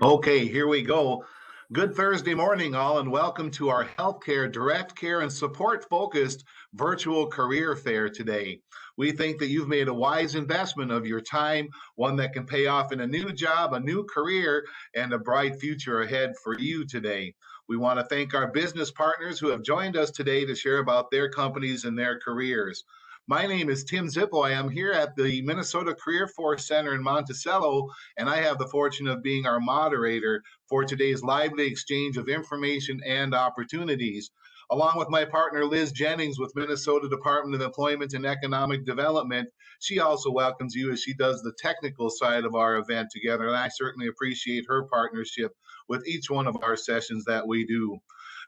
Okay, here we go. Good Thursday morning, all, and welcome to our healthcare, direct care, and support focused virtual career fair today. We think that you've made a wise investment of your time, one that can pay off in a new job, a new career, and a bright future ahead for you today. We want to thank our business partners who have joined us today to share about their companies and their careers. My name is Tim Zippo. I am here at the Minnesota Career Force Center in Monticello, and I have the fortune of being our moderator for today's lively exchange of information and opportunities. Along with my partner Liz Jennings with Minnesota Department of Employment and Economic Development, she also welcomes you as she does the technical side of our event together, and I certainly appreciate her partnership with each one of our sessions that we do.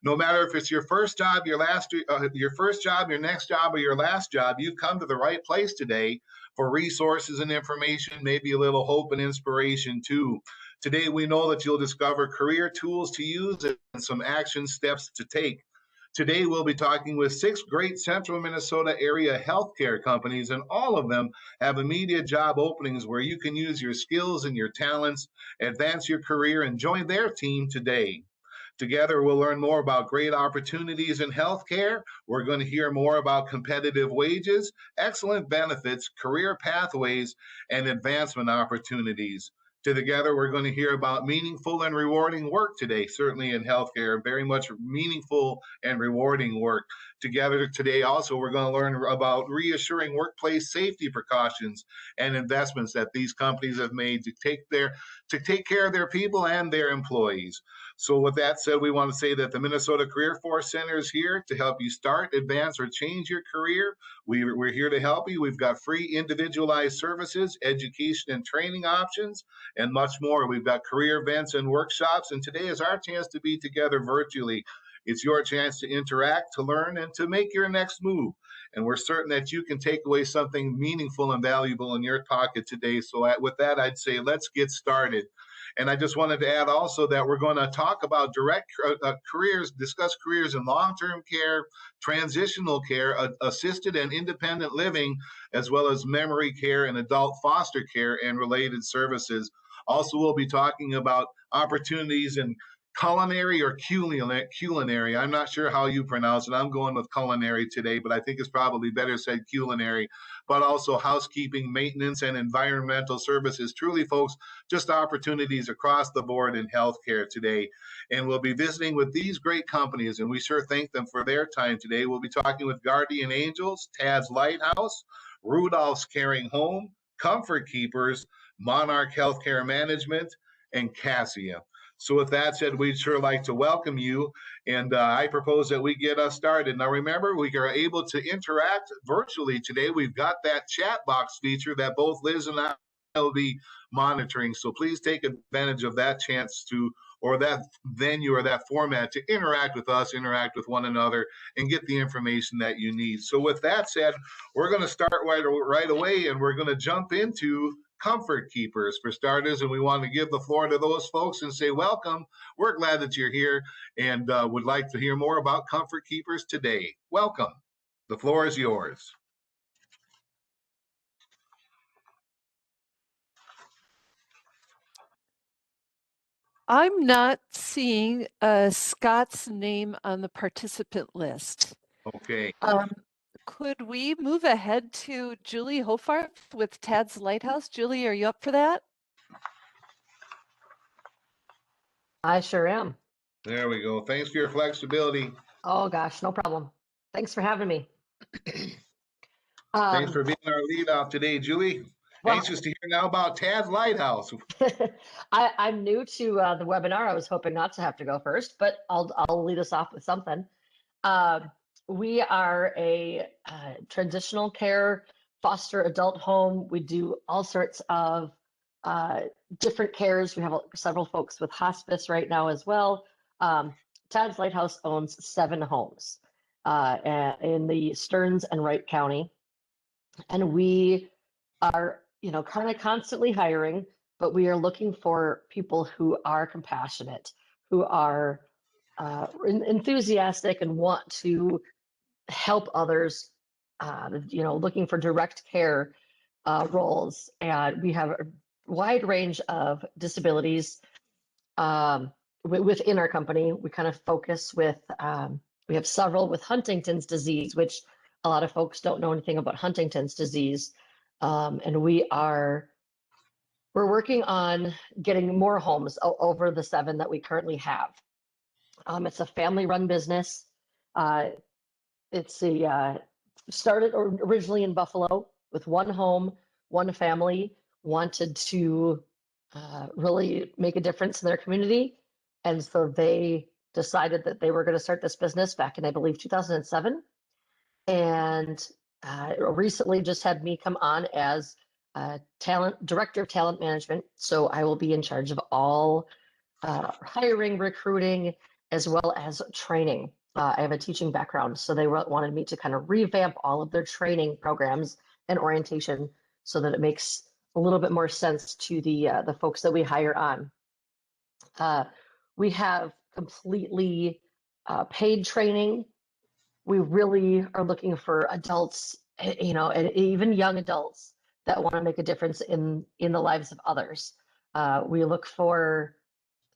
No matter if it's your first job, your first job, your next job, or your last job, you've come to the right place today for resources and information, maybe a little hope and inspiration too. Today, we know that you'll discover career tools to use and some action steps to take. Today, we'll be talking with 6 great central Minnesota area healthcare companies, and all of them have immediate job openings where you can use your skills and your talents, advance your career, and join their team today. Together, we'll learn more about great opportunities in healthcare. We're going to hear more about competitive wages, excellent benefits, career pathways, and advancement opportunities. Together, we're going to hear about meaningful and rewarding work today, certainly in healthcare, very much meaningful and rewarding work. Together today, also, we're going to learn about reassuring workplace safety precautions and investments that these companies have made to take care of their people and their employees. So with that said, we want to say that the Minnesota Career Force Center is here to help you start, advance, or change your career. We're here to help you. We've got free individualized services, education and training options, and much more. We've got career events and workshops, and today is our chance to be together virtually. It's your chance to interact, to learn, and to make your next move. And we're certain that you can take away something meaningful and valuable in your pocket today. So with that, I'd say let's get started. And I just wanted to add also that we're going to talk about direct careers, discuss careers in long-term care, transitional care, assisted and independent living, as well as memory care and adult foster care and related services. Also, we'll be talking about opportunities in culinary or culinary. I'm not sure how you pronounce it. I'm going with culinary today, but I think it's probably better said culinary. But also housekeeping, maintenance, and environmental services. Truly, folks, just opportunities across the board in healthcare today. And we'll be visiting with these great companies, and we sure thank them for their time today. We'll be talking with Guardian Angels, Tad's Lighthouse, Rudolph's Caring Home, Comfort Keepers, Monarch Healthcare Management, and Cassia. So with that said, we'd sure like to welcome you, and I propose that we get us started. Now remember, we are able to interact virtually today. We've got that chat box feature that both Liz and I will be monitoring, so please take advantage of that chance to, or that venue or that format to interact with us, interact with one another, and get the information that you need. So with that said, we're going to start right away, and we're going to jump into Comfort Keepers for starters, and we want to give the floor to those folks and say welcome. We're glad that you're here and would like to hear more about Comfort Keepers today. Welcome. The floor is yours. I'm not seeing Scott's name on the participant list. Okay. Could we move ahead to Julie Hoffart with Tad's Lighthouse? Julie, are you up for that? I sure am. There we go. Thanks for your flexibility. Oh gosh, no problem. Thanks for having me. Thanks for being our lead off today, Julie. Well, anxious to hear now about Tad's Lighthouse. I'm new to the webinar. I was hoping not to have to go first, but I'll lead us off with something. We are a transitional care foster adult home. We do all sorts of different cares. We have several folks with hospice right now as well. Tad's Lighthouse owns 7 homes in the Stearns and Wright County, and we are, kind of constantly hiring, but we are looking for people who are compassionate, who are enthusiastic and want to help others, looking for direct care roles. And we have a wide range of disabilities. within our company, we kind of focus with, we have several with Huntington's disease, which a lot of folks don't know anything about Huntington's disease. And we're working on getting more homes over the 7 that we currently have. It's a family-run business. It's started originally in Buffalo with 1 home, 1 family, wanted to really make a difference in their community. And so they decided that they were going to start this business back in, I believe, 2007. And recently just had me come on as director of talent management. So I will be in charge of all hiring, recruiting, as well as training. I have a teaching background, so they wanted me to kind of revamp all of their training programs and orientation so that it makes a little bit more sense to the folks that we hire on. We have completely paid training. We really are looking for adults, you know, and even young adults that want to make a difference in the lives of others. We look for,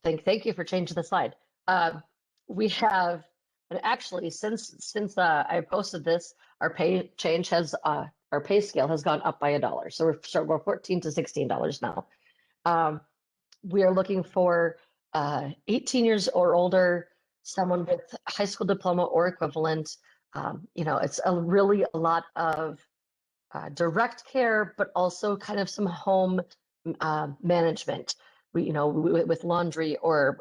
thank you for changing the slide. We have, and actually since I posted this, our pay change has, our pay scale has gone up by $1. So we're $14 to $16 now. We are looking for 18 years or older, someone with a high school diploma or equivalent. You know, it's really a lot of direct care, but also kind of some home management. You know, with laundry or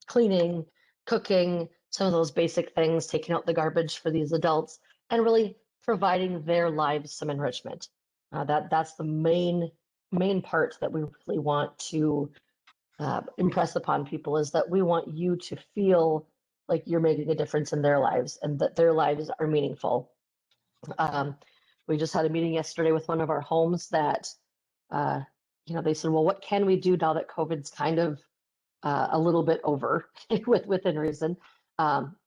cleaning, cooking, some of those basic things, taking out the garbage for these adults, and really providing their lives some enrichment. That's the main part that we really want to impress upon people, is that we want you to feel like you're making a difference in their lives and that their lives are meaningful. We just had a meeting yesterday with one of our homes that, you know, they said, well, what can we do now that COVID's kind of a little bit over within reason?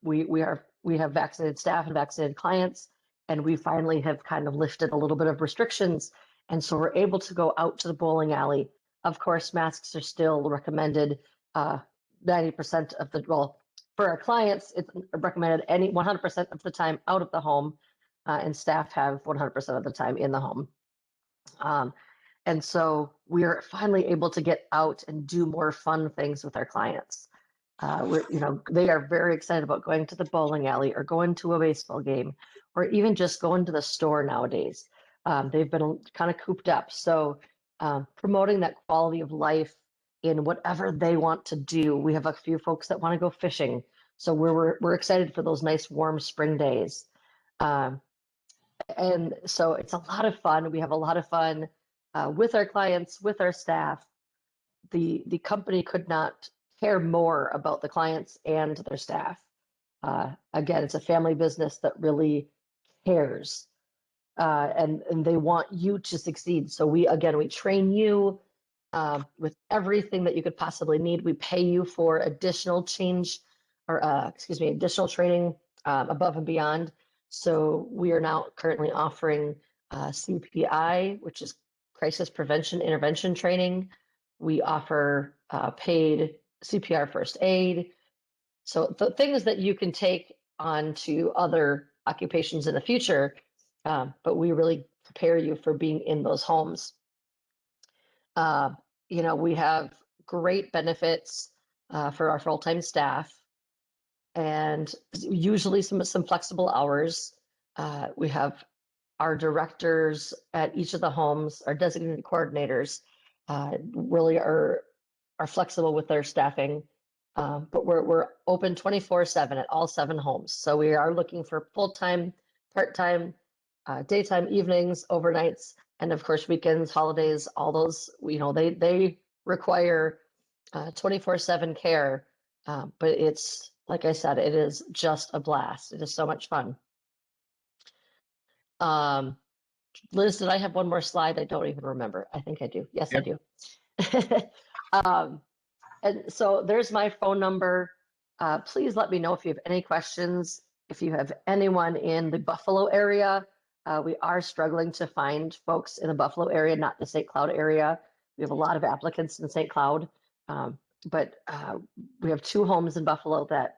We have vaccinated staff and vaccinated clients, and we finally have kind of lifted a little bit of restrictions. And so we're able to go out to the bowling alley. Of course, masks are still recommended 90% of the, well, for our clients, it's recommended 100% of the time out of the home, and staff have 100% of the time in the home. And so we are finally able to get out and do more fun things with our clients. You know, they are very excited about going to the bowling alley or going to a baseball game, or even just going to the store nowadays. They've been kind of cooped up. So promoting that quality of life in whatever they want to do. We have a few folks that want to go fishing. So we're excited for those nice warm spring days. And so it's a lot of fun. We have a lot of fun with our clients, with our staff. The company could not care more about the clients and their staff. Again, it's a family business that really cares, and they want you to succeed. So we train you with everything that you could possibly need. We pay you for additional additional training above and beyond. So we are now currently offering CPI, which is crisis prevention intervention training. We offer paid CPR first aid. So the things that you can take on to other occupations in the future, but we really prepare you for being in those homes. You know, we have great benefits for our full-time staff, and usually some flexible hours. We have our directors at each of the homes, our designated coordinators, really are flexible with their staffing, but we're open 24/7 at all 7 homes. So we are looking for full-time, part-time, daytime, evenings, overnights, and of course weekends, holidays. All those, you know, they require 24/7 care, but it's, like I said, it is just a blast. It is so much fun. Liz, did I have one more slide? I don't even remember. I think I do. Yes, yep. I do. And so there's my phone number. Please let me know if you have any questions. If you have anyone in the Buffalo area, we are struggling to find folks in the Buffalo area, not the St. Cloud area. We have a lot of applicants in St. Cloud. but we have 2 homes in Buffalo that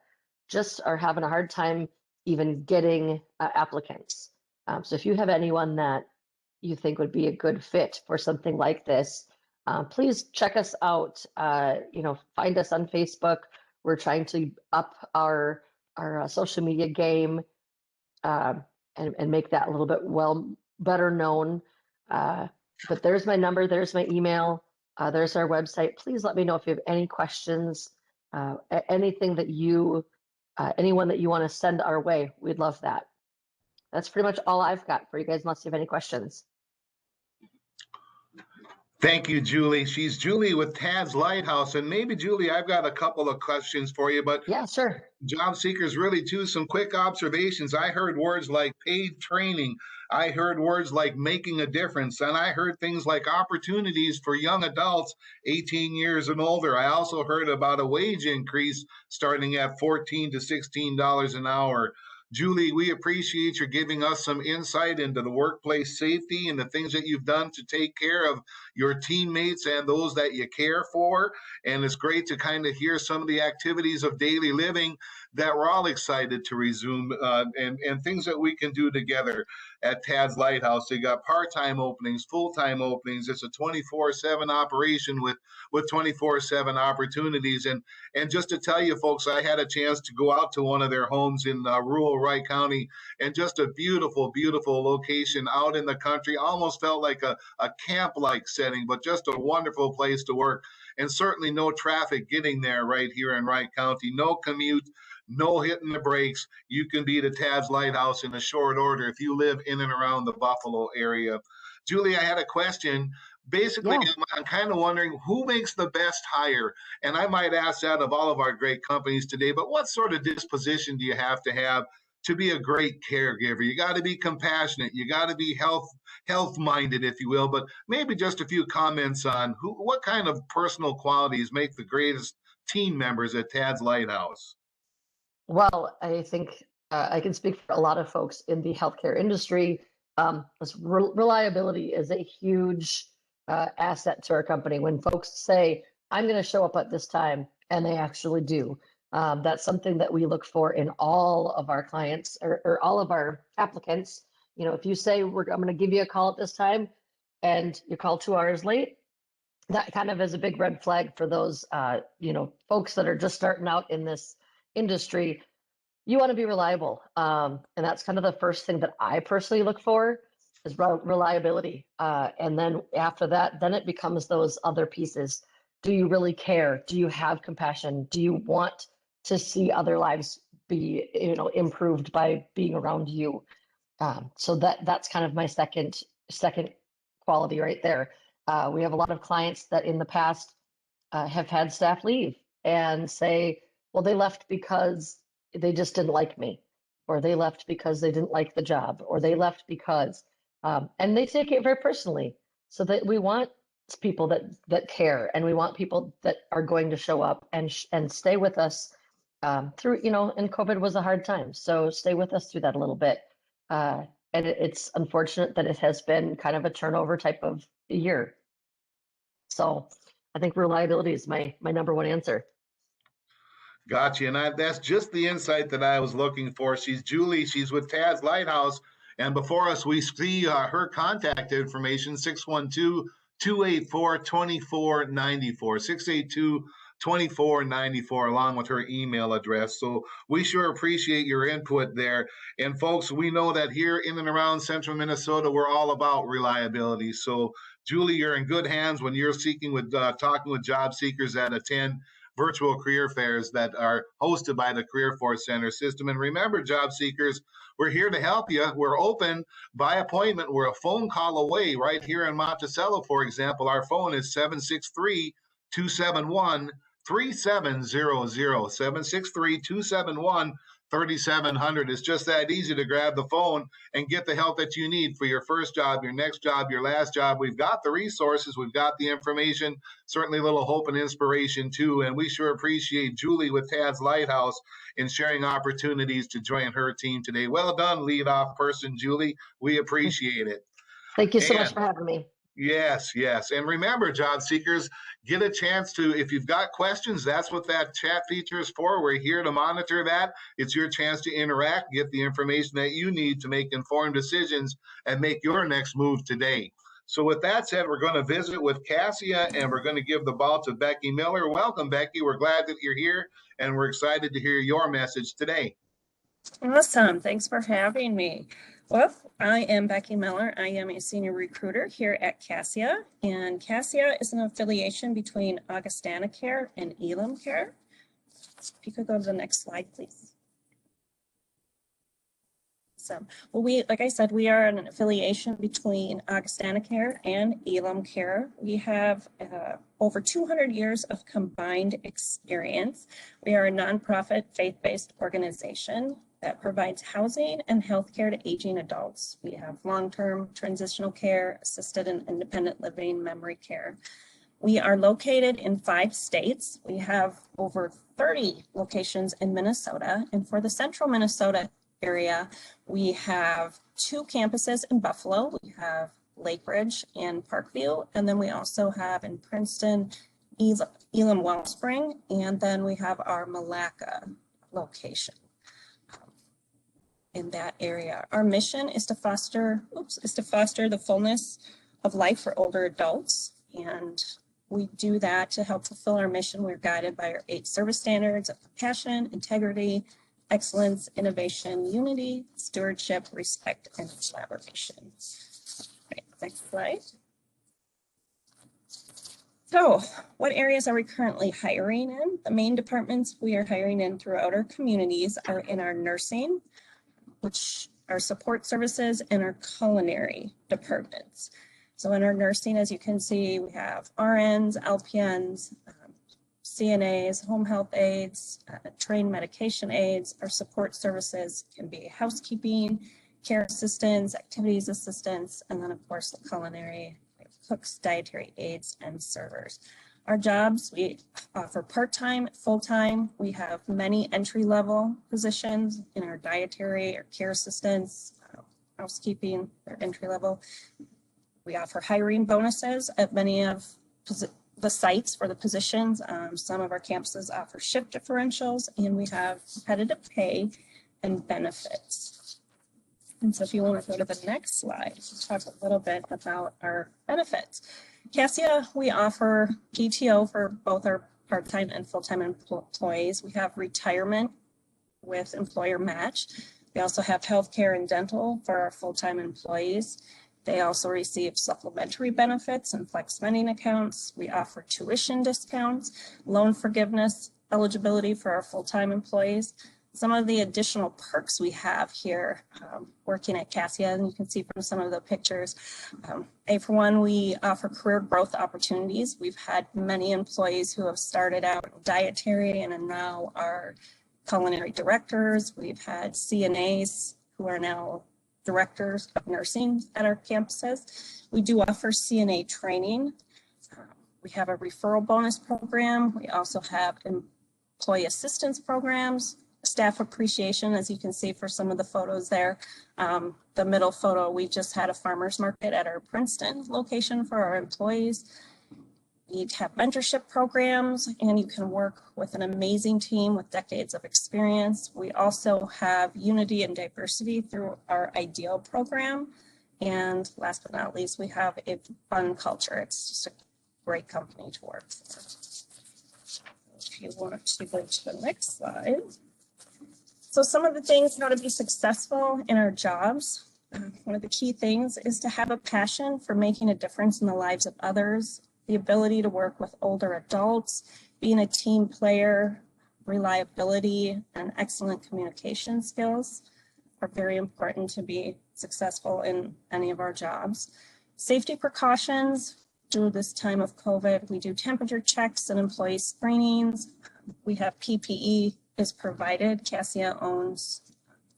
just are having a hard time even getting applicants. So if you have anyone that you think would be a good fit for something like this, please check us out. Find us on Facebook. We're trying to up our social media game and make that a little bit better known. But there's my number, there's my email, there's our website. Please let me know if you have any questions, anything that anyone that you want to send our way. We'd love that. That's pretty much all I've got for you guys, unless you have any questions. Thank you, Julie. She's Julie with Tad's Lighthouse. And maybe, Julie, I've got a couple of questions for you, but yeah, sure. Job seekers, really, too, some quick observations. I heard words like paid training. I heard words like making a difference. And I heard things like opportunities for young adults 18 years and older. I also heard about a wage increase starting at $14 to $16 an hour. Julie, we appreciate your giving us some insight into the workplace safety and the things that you've done to take care of your teammates and those that you care for. And it's great to kind of hear some of the activities of daily living that we're all excited to resume and things that we can do together at Tad's Lighthouse. They got part-time openings, full-time openings. It's a 24/7 operation with 24/7 opportunities. And just to tell you folks, I had a chance to go out to one of their homes in rural Wright County, and just a beautiful, beautiful location out in the country. Almost felt like a camp-like setting, but just a wonderful place to work. And certainly no traffic getting there right here in Wright County. No commute, no hitting the brakes. You can be to Tad's Lighthouse in a short order if you live in and around the Buffalo area. Julie, I had a question. Basically, Yeah. I'm kind of wondering who makes the best hire? And I might ask that of all of our great companies today, but what sort of disposition do you have to be a great caregiver? You got to be compassionate. You got to be health minded, if you will, but maybe just a few comments on what kind of personal qualities make the greatest team members at Tad's Lighthouse. Well, I think I can speak for a lot of folks in the healthcare industry. Reliability is a huge asset to our company. When folks say, I'm going to show up at this time, and they actually do. That's something that we look for in all of our clients or all of our applicants. If you say, I'm going to give you a call at this time, and you call 2 hours late, that kind of is a big red flag for those, folks that are just starting out in this industry. You want to be reliable. And that's kind of the first thing that I personally look for is reliability. And then after that, then it becomes those other pieces. Do you really care? Do you have compassion? Do you want to see other lives be, improved by being around you? So that's kind of my second quality right there. We have a lot of clients that in the past have had staff leave and say, well, they left because they just didn't like me, or they left because they didn't like the job, or they left because, and they take it very personally. So that we want people that care, and we want people that are going to show up and stay with us through, and COVID was a hard time. So stay with us through that a little bit. And it's unfortunate that it has been kind of a turnover type of year. So I think reliability is my number one answer. Gotcha. And that's just the insight that I was looking for. She's Julie. She's with Tad's Lighthouse. And before us, we see her contact information, 612-284-2494, 682-2494, along with her email address. So we sure appreciate your input there. And folks, we know that here in and around central Minnesota, we're all about reliability. So Julie, you're in good hands when you're talking with job seekers that attend virtual career fairs that are hosted by the Career Force Center system. And remember, job seekers, we're here to help you. We're open by appointment. We're a phone call away right here in Monticello, for example. Our phone is 763-271-3700, 763-271-3700. It's just that easy to grab the phone and get the help that you need for your first job, your next job, your last job. We've got the resources, we've got the information, certainly a little hope and inspiration too. And we sure appreciate Julie with Tad's Lighthouse in sharing opportunities to join her team today. Well done, leadoff person, Julie. We appreciate it. Thank you so much for having me. Yes, yes. And remember, job seekers, get a chance to, if you've got questions, that's what that chat feature is for. We're here to monitor that. It's your chance to interact, get the information that you need to make informed decisions and make your next move today. So with that said, we're going to visit with Cassia and we're going to give the ball to Becky Miller. Welcome, Becky. We're glad that you're here and we're excited to hear your message today. Awesome. Thanks for having me. Well, I am Becky Miller. I am a senior recruiter here at Cassia, and Cassia is an affiliation between Augustana Care and Elam Care. If you could go to the next slide, please. So, well, like I said, we are an affiliation between Augustana Care and Elam Care. We have over 200 years of combined experience. We are a nonprofit faith-based organization that provides housing and healthcare to aging adults. We have long-term transitional care, assisted and independent living, memory care. We are located in 5 states. We have over 30 locations in Minnesota, and for the central Minnesota area, we have 2 campuses in Buffalo. We have Lake Ridge and Parkview, and then we also have in Princeton, Elam Wellspring, and then we have our Malacca location in that area. Our mission is to foster the fullness of life for older adults, and we do that to help fulfill our mission. We're guided by our 8 service standards of compassion, integrity, excellence, innovation, unity, stewardship, respect, and collaboration. Right, next slide. So, what areas are we currently hiring in? The main departments we are hiring in throughout our communities are in our nursing, which are support services, and our culinary departments. So in our nursing, as you can see, we have RNs, LPNs, CNAs, home health aides, trained medication aides. Our support services can be housekeeping, care assistants, activities assistants, and then of course the culinary, cooks, dietary aides, and servers. Our jobs, we offer part-time, full-time. We have many entry-level positions in our dietary or care assistants, housekeeping, or entry-level. We offer hiring bonuses at many of the sites for the positions. Some of our campuses offer shift differentials, and we have competitive pay and benefits. And so if you want to go to the next slide, we'll talk a little bit about our benefits. Cassia, we offer PTO for both our part-time and full-time employees. We have retirement with employer match. We also have healthcare and dental for our full-time employees. They also receive supplementary benefits and flex spending accounts. We offer tuition discounts, loan forgiveness, eligibility for our full-time employees. Some of the additional perks we have here working at Cassia, and you can see from some of the pictures. For one, we offer career growth opportunities. We've had many employees who have started out dietary and are now our culinary directors. We've had CNAs who are now directors of nursing at our campuses. We do offer CNA training. We have a referral bonus program. We also have employee assistance programs, staff appreciation, as you can see for some of the photos there. The middle photo, we just had a farmer's market at our Princeton location for our employees. We have mentorship programs, and you can work with an amazing team with decades of experience. We also have unity and diversity through our IDEAL program. And last but not least, we have a fun culture. It's just a great company to work for. If you want to go to the next slide. So some of the things how to be successful in our jobs. One of the key things is to have a passion for making a difference in the lives of others, the ability to work with older adults, being a team player, reliability, and excellent communication skills are very important to be successful in any of our jobs. Safety precautions. Through this time of COVID, we do temperature checks and employee screenings. We have PPE is provided. Cassia owns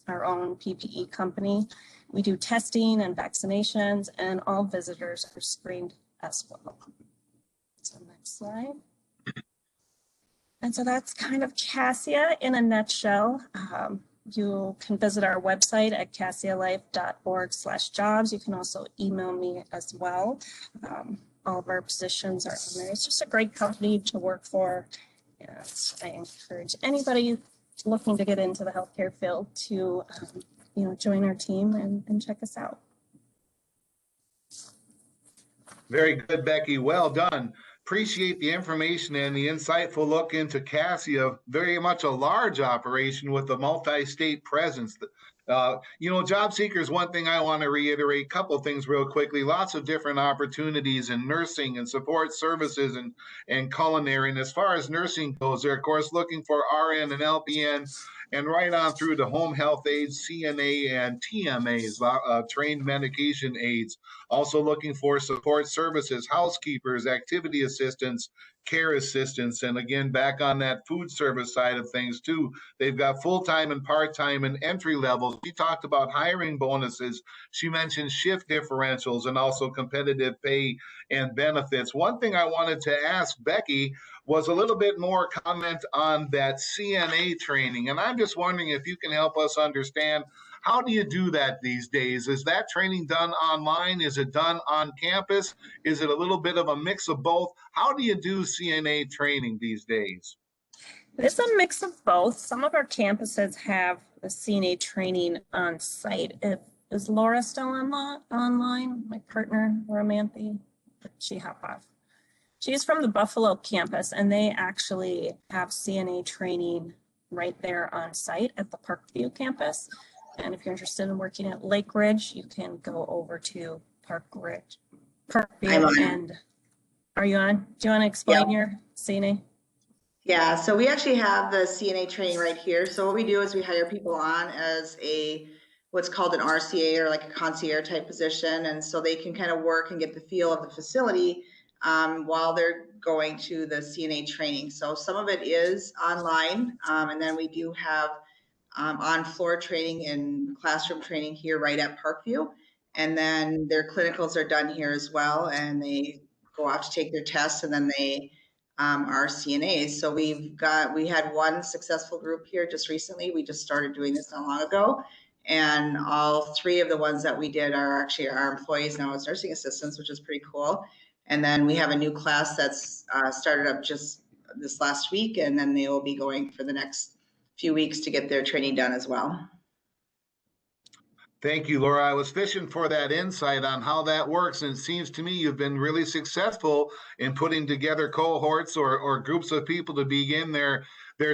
our own PPE company. We do testing and vaccinations, and all visitors are screened as well. So next slide. And so that's kind of Cassia in a nutshell. you can visit our website at cassialife.org/jobs. You can also email me as well. All of our positions are on there. It's just a great company to work for. Yes, I encourage anybody looking to get into the healthcare field to, join our team and check us out. Very good, Becky. Well done. Appreciate the information and the insightful look into Cassia, very much a large operation with a multi-state presence. Job seekers, one thing I want to reiterate, a couple of things real quickly, lots of different opportunities in nursing and support services and culinary. And as far as nursing goes, they're, of course, looking for RN and LPN and right on through to home health aides, CNA, and TMAs, trained medication aides. Also looking for support services, housekeepers, activity assistants, care assistants, and again, back on that food service side of things too. They've got full-time and part-time and entry levels. She talked about hiring bonuses. She mentioned shift differentials and also competitive pay and benefits. One thing I wanted to ask Becky was a little bit more comment on that CNA training. And I'm just wondering if you can help us understand, how do you do that these days? Is that training done online? Is it done on campus? Is it a little bit of a mix of both? How do you do CNA training these days? It's a mix of both. Some of our campuses have the CNA training on site. Is Laura still online? My partner, Laura Manthe, she hop off. She's from the Buffalo campus, and they actually have CNA training right there on site at the Parkview campus. And if you're interested in working at Lake Ridge, you can go over to Parkview. And are you on? Do you want to explain your CNA? Yeah, so we actually have the CNA training right here. So what we do is we hire people on as what's called an RCA, or like a concierge type position. And so they can kind of work and get the feel of the facility while they're going to the CNA training. So some of it is online, and then we do have on-floor training and classroom training here right at Parkview. And then their clinicals are done here as well, and they go off to take their tests, and then they are CNAs. So we had one successful group here just recently. We just started doing this not long ago. And all three of the ones that we did are actually our employees now as nursing assistants, which is pretty cool. And then we have a new class that's started up just this last week, and then they will be going for the next few weeks to get their training done as well. Thank you, Laura. I was fishing for that insight on how that works, and it seems to me you've been really successful in putting together cohorts or groups of people to begin their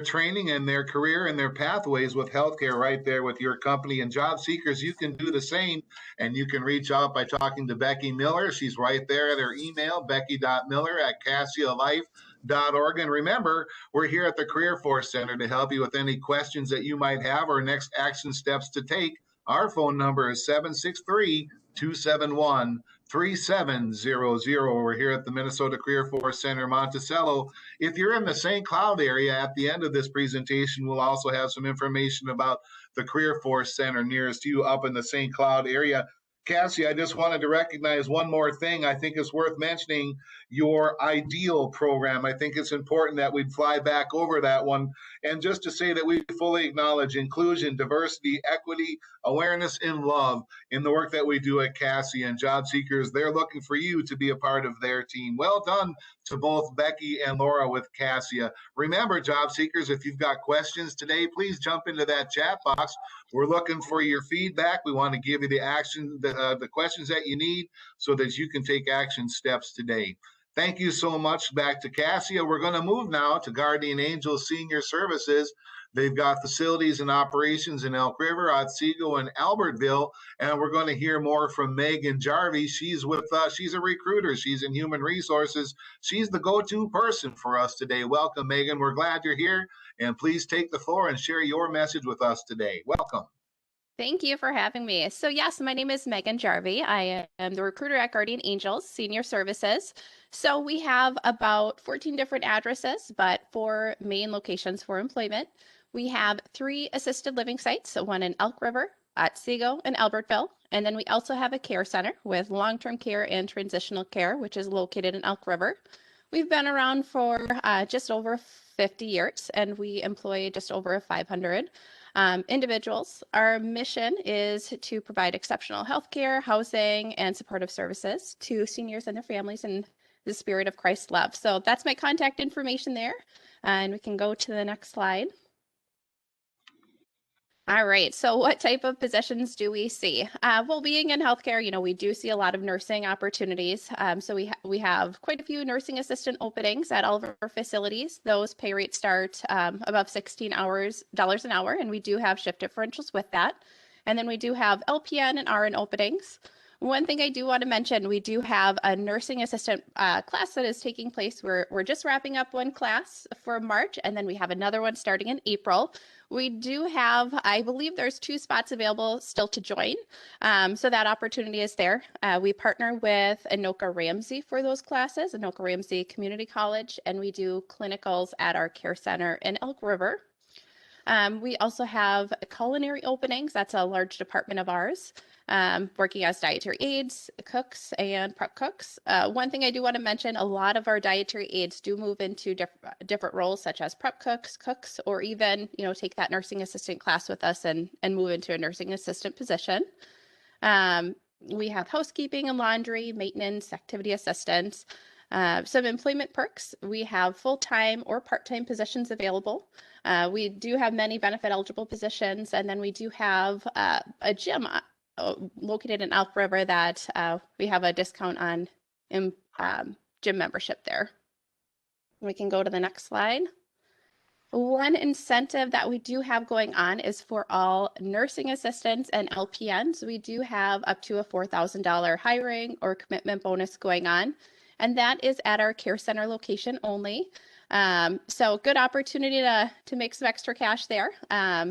training and their career and their pathways with healthcare right there with your company. And job seekers, you can do the same, and you can reach out by talking to Becky Miller. She's right there at her email, becky.miller@cassialife.org. And remember, we're here at the Career Force Center to help you with any questions that you might have or next action steps to take. Our phone number is 763-271-3700. We're here at the Minnesota Career Force Center, Monticello. If you're in the St. Cloud area, at the end of this presentation, we'll also have some information about the Career Force Center nearest you up in the St. Cloud area. Cassie, I just wanted to recognize one more thing. I think it's worth mentioning, your IDEAL program. I think it's important that we fly back over that one. And just to say that we fully acknowledge inclusion, diversity, equity, awareness, and love in the work that we do at Cassie. And job seekers, they're looking for you to be a part of their team. Well done to both Becky and Laura with Cassia. Remember, job seekers, if you've got questions today, please jump into that chat box. We're looking for your feedback. We want to give you the questions that you need so that you can take action steps today. Thank you so much. Back to Cassia. We're going to move now to Guardian Angels Senior Services. They've got facilities and operations in Elk River, Otsego, and Albertville. And we're going to hear more from Megan Jarvie. She's a recruiter. She's in human resources. She's the go-to person for us today. Welcome, Megan. We're glad you're here. And please take the floor and share your message with us today. Welcome. Thank you for having me. So yes, my name is Megan Jarvie. I am the recruiter at Guardian Angels Senior Services. So we have about 14 different addresses, but 4 main locations for employment. We have 3 assisted living sites, so one in Elk River, Otsego, and Albertville. And then we also have a care center with long-term care and transitional care, which is located in Elk River. We've been around for just over 50 years, and we employ just over 500 individuals. Our mission is to provide exceptional healthcare, housing, and supportive services to seniors and their families in the spirit of Christ's love. So that's my contact information there. And we can go to the next slide. All right, so what type of positions do we see? Well, being in healthcare, we do see a lot of nursing opportunities. So we have quite a few nursing assistant openings at all of our facilities. Those pay rates start above $16 an hour, and we do have shift differentials with that. And then we do have LPN and RN openings. One thing I do want to mention, we do have a nursing assistant class that is taking place. We're just wrapping up one class for March, and then we have another one starting in April. We do have, I believe there's 2 spots available still to join. So that opportunity is there. We partner with Anoka Ramsey for those classes, Anoka Ramsey Community College, and we do clinicals at our care center in Elk River. We also have culinary openings. That's a large department of ours, working as dietary aides, cooks, and prep cooks. One thing I do want to mention, a lot of our dietary aides do move into different roles, such as prep cooks, or even, take that nursing assistant class with us and move into a nursing assistant position. We have housekeeping and laundry, maintenance, activity assistants. Some employment perks. We have full-time or part-time positions available. We do have many benefit eligible positions, and then we do have a gym located in Elk River that we have a discount on gym membership there. We can go to the next slide. One incentive that we do have going on is for all nursing assistants and LPNs. We do have up to a $4,000 hiring or commitment bonus going on, and that is at our care center location only. So good opportunity to make some extra cash there.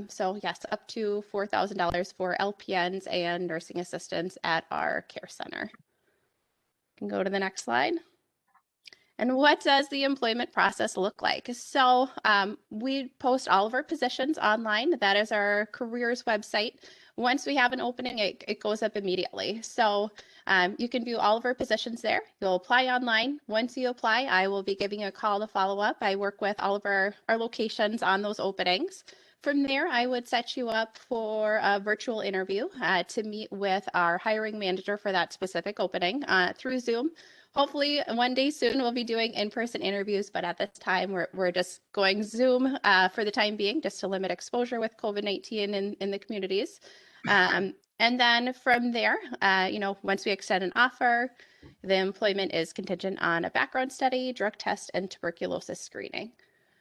So yes, up to $4,000 for LPNs and nursing assistants at our care center. You can go to the next slide. And what does the employment process look like? So we post all of our positions online. That is our careers website. Once we have an opening, it goes up immediately. So you can view all of our positions there. You'll apply online. Once you apply, I will be giving you a call to follow up. I work with all of our locations on those openings. From there, I would set you up for a virtual interview to meet with our hiring manager for that specific opening through Zoom. Hopefully one day soon we'll be doing in-person interviews, but at this time we're just going Zoom for the time being, just to limit exposure with COVID-19 in the communities. And then from there, once we extend an offer, the employment is contingent on a background study, drug test, and tuberculosis screening.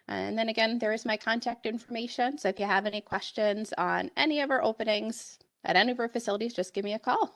And then again, there is my contact information. So if you have any questions on any of our openings at any of our facilities, just give me a call.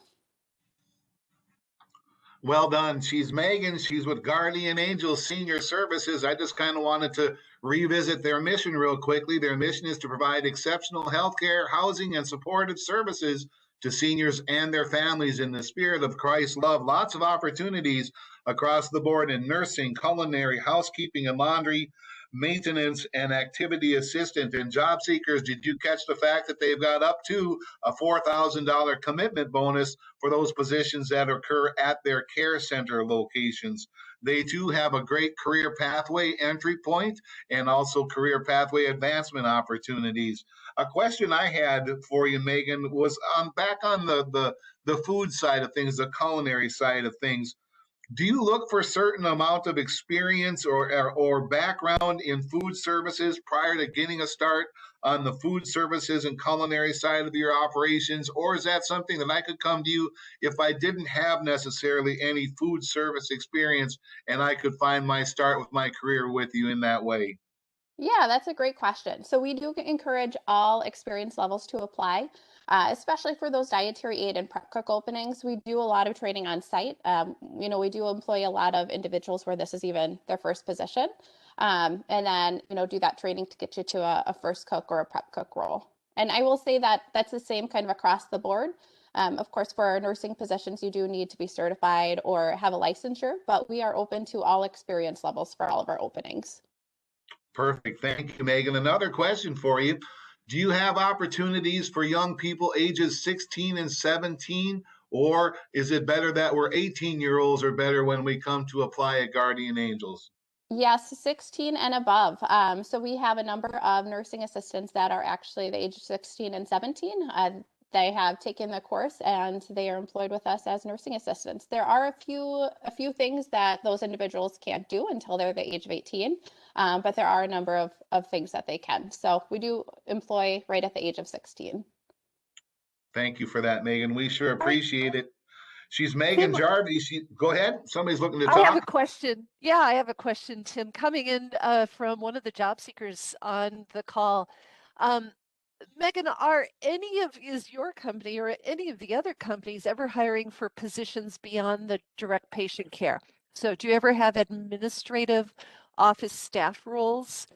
Well done. She's Megan. She's with Guardian Angels Senior Services. I just kind of wanted to revisit their mission real quickly. Their mission is to provide exceptional healthcare, housing, and supportive services to seniors and their families in the spirit of Christ's love. Lots of opportunities across the board in nursing, culinary, housekeeping, and laundry, maintenance, and activity assistant. And job seekers, did you catch the fact that they've got up to a $4,000 commitment bonus for those positions that occur at their care center locations? They too have a great career pathway entry point and also career pathway advancement opportunities. A question I had for you, Megan, was back on the food side of things, the culinary side of things. Do you look for a certain amount of experience or background in food services prior to getting a start on the food services and culinary side of your operations? Or is that something that I could come to you if I didn't have necessarily any food service experience and I could find my start with my career with you in that way? Yeah, that's a great question. So we do encourage all experience levels to apply, especially for those dietary aid and prep cook openings. We do a lot of training on site. We do employ a lot of individuals where this is even their first position. And then, do that training to get you to a first cook or a prep cook role. And I will say that that's the same kind of across the board. Of course, for our nursing positions, you do need to be certified or have a licensure, but we are open to all experience levels for all of our openings. Perfect. Thank you, Megan. Another question for you. Do you have opportunities for young people ages 16 and 17, or is it better that we're 18-year-olds or better when we come to apply at Guardian Angels? Yes, 16 and above. So we have a number of nursing assistants that are actually the age of 16 and 17. They have taken the course and they are employed with us as nursing assistants. There are a few things that those individuals can't do until they're the age of 18, but there are a number of things that they can. So we do employ right at the age of 16. Thank you for that, Megan. We sure appreciate it. She's Megan Tim, Jarvie. Go ahead. Somebody's looking to I have a talk. question. Yeah, I have a question, Tim. Coming in from one of the job seekers on the call. Megan, is your company or any of the other companies ever hiring for positions beyond the direct patient care? So do you ever have administrative office staff roles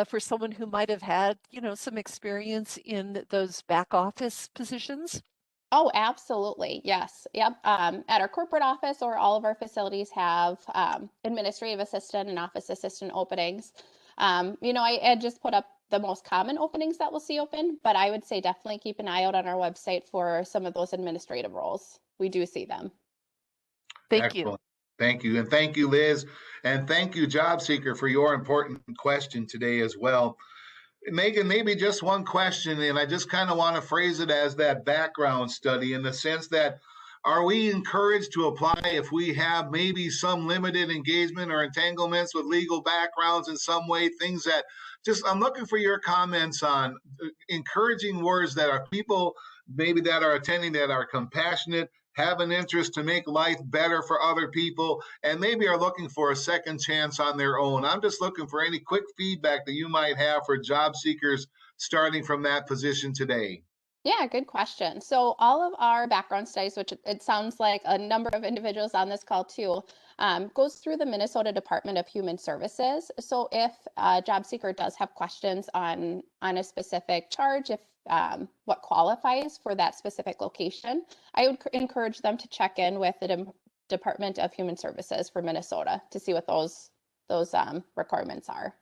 for someone who might have had, some experience in those back office positions? Oh, absolutely. Yes. Yep. At our corporate office or all of our facilities have administrative assistant and office assistant openings. I just put up the most common openings that we'll see open, but I would say definitely keep an eye out on our website for some of those administrative roles. We do see them. Thank you. Excellent. Thank you. And thank you, Liz. And thank you, Job Seeker, for your important question today as well. Megan, maybe just one question, and I just kind of want to phrase it as that background study in the sense that are we encouraged to apply if we have maybe some limited engagement or entanglements with legal backgrounds in some way, things that just I'm looking for your comments on encouraging words that are people maybe that are attending that are compassionate, have an interest to make life better for other people, and maybe are looking for a second chance on their own. I'm just looking for any quick feedback that you might have for job seekers starting from that position today. Yeah, good question. So all of our background studies, which it sounds like a number of individuals on this call too, goes through the Minnesota Department of Human Services. So if a job seeker does have questions on a specific charge, if what qualifies for that specific location, I would encourage them to check in with the Department of Human Services for Minnesota to see what those requirements are.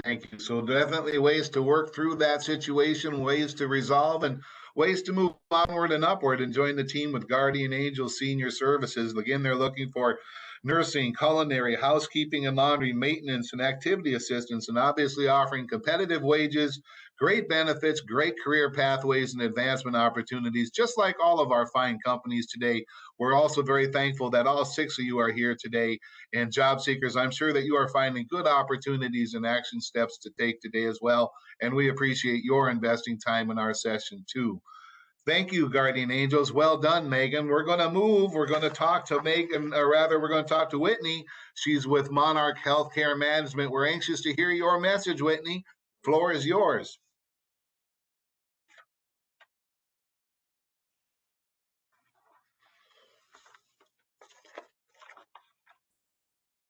Thank you. So definitely ways to work through that situation, ways to resolve, and ways to move onward and upward and join the team with Guardian Angel Senior Services. Again, they're looking for nursing, culinary, housekeeping and laundry, maintenance and activity assistance, and obviously offering competitive wages, great benefits, great career pathways and advancement opportunities, just like all of our fine companies today. We're also very thankful that all 6 of you are here today. And job seekers, I'm sure that you are finding good opportunities and action steps to take today as well. And we appreciate your investing time in our session too. Thank you, Guardian Angels. Well done, Megan. We're going to move. We're going to talk to Megan, or rather, we're going to talk to Whitney. She's with Monarch Healthcare Management. We're anxious to hear your message, Whitney. Floor is yours.